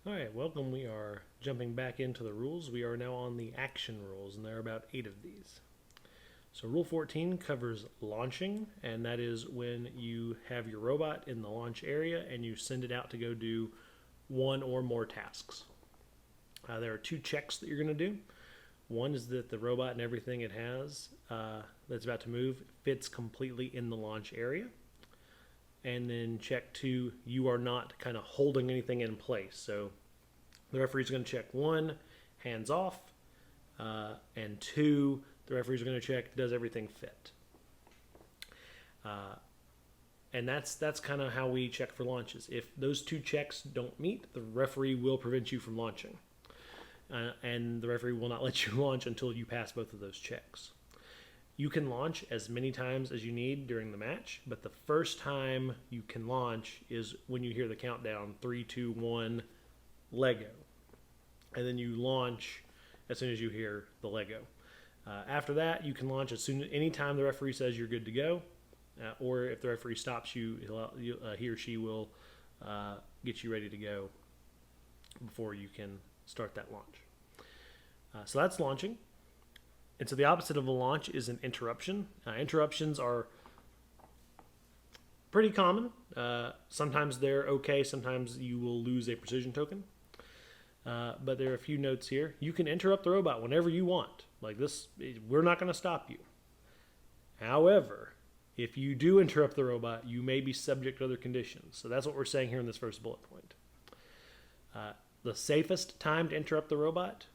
Alright, welcome. We are jumping back into the rules. We are now on the action rules, and there are about 8 of these. So Rule 14 covers launching, and that is when you have your robot in the launch area and you send it out to go do one or more tasks. There are 2 checks that you're going to do. One is that the robot and everything it has that's about to move fits completely in the launch area. And then check 2, you are not kind of holding anything in place. So the referee's going to check 1, hands off, and 2, the referee's going to check, does everything fit? And that's kind of how we check for launches. If those 2 checks don't meet, the referee will prevent you from launching. And the referee will not let you launch until you pass both of those checks. You can launch as many times as you need during the match, but the first time you can launch is when you hear the countdown, 3, 2, 1, Lego. And then you launch as soon as you hear the Lego. After that, you can launch anytime the referee says you're good to go, or if the referee stops you, he or she will get you ready to go before you can start that launch. So that's launching. And so the opposite of a launch is an interruption. Interruptions are pretty common. Sometimes they're okay. Sometimes you will lose a precision token. But there are a few notes here. You can interrupt the robot whenever you want. Like this, we're not going to stop you. However, if you do interrupt the robot, you may be subject to other conditions. So that's what we're saying here in this first bullet point. The safest time to interrupt the robot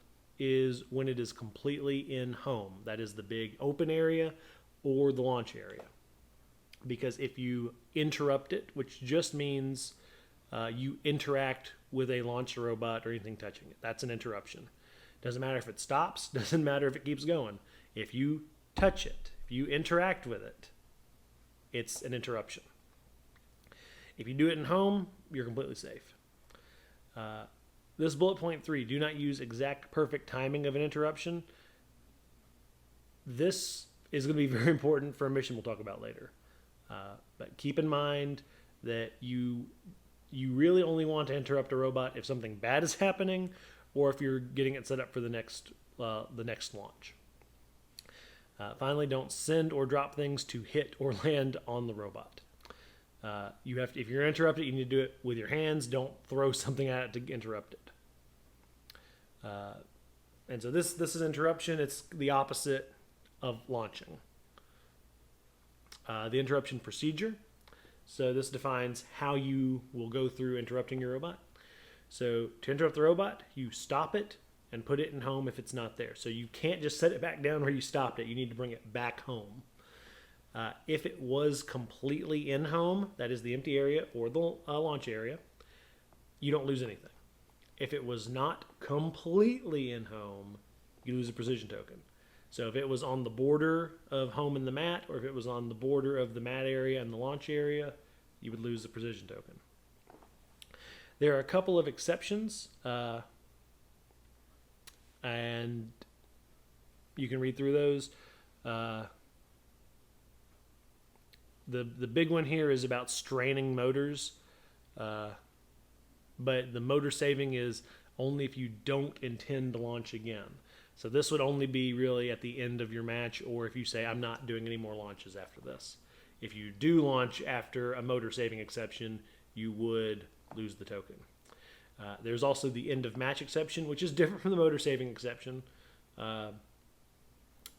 is when it is completely in home. That is the big open area or the launch area. Because if you interrupt it, which just means you interact with a launch robot or anything touching it, that's an interruption. Doesn't matter if it stops, doesn't matter if it keeps going. If you touch it, if you interact with it, it's an interruption. If you do it in home, you're completely safe. This bullet point 3, do not use exact perfect timing of an interruption. This is going to be very important for a mission we'll talk about later. But keep in mind that you really only want to interrupt a robot if something bad is happening or if you're getting it set up for the next launch. Finally, don't send or drop things to hit or land on the robot. If you're interrupted, you need to do it with your hands. Don't throw something at it to interrupt it. And so this is interruption. It's the opposite of launching. The interruption procedure. So this defines how you will go through interrupting your robot. So to interrupt the robot, you stop it and put it in home if it's not there. So you can't just set it back down where you stopped it. You need to bring it back home. If it was completely in home, that is the empty area or the launch area, you don't lose anything. If it was not completely in home, you lose a precision token. So if it was on the border of home and the mat, or if it was on the border of the mat area and the launch area, you would lose the precision token. There are a couple of exceptions, and you can read through those. The big one here is about straining motors, but the motor saving is only if you don't intend to launch again. So this would only be really at the end of your match, or if you say, I'm not doing any more launches after this. If you do launch after a motor saving exception, you would lose the token. There's also the end of match exception, which is different from the motor saving exception. But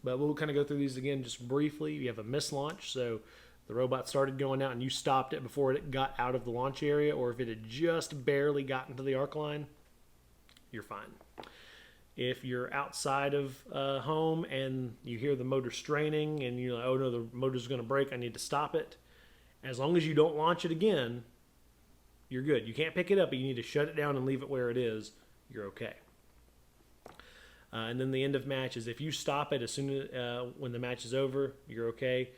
we'll kind of go through these again just briefly. You have a mislaunch, so the robot started going out and you stopped it before it got out of the launch area, or if it had just barely gotten to the arc line, you're fine. If you're outside of home and you hear the motor straining and you're like, oh no, the motor's going to break, I need to stop it. As long as you don't launch it again, you're good. You can't pick it up, but you need to shut it down and leave it where it is. You're okay. And then the end of match is if you stop it as soon as when the match is over, you're okay.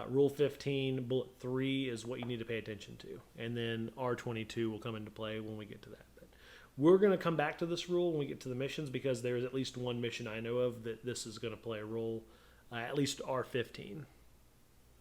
Rule 15, bullet 3 is what you need to pay attention to. And then R22 will come into play when we get to that. But we're going to come back to this rule when we get to the missions because there's at least one mission I know of that this is going to play a role, at least R15.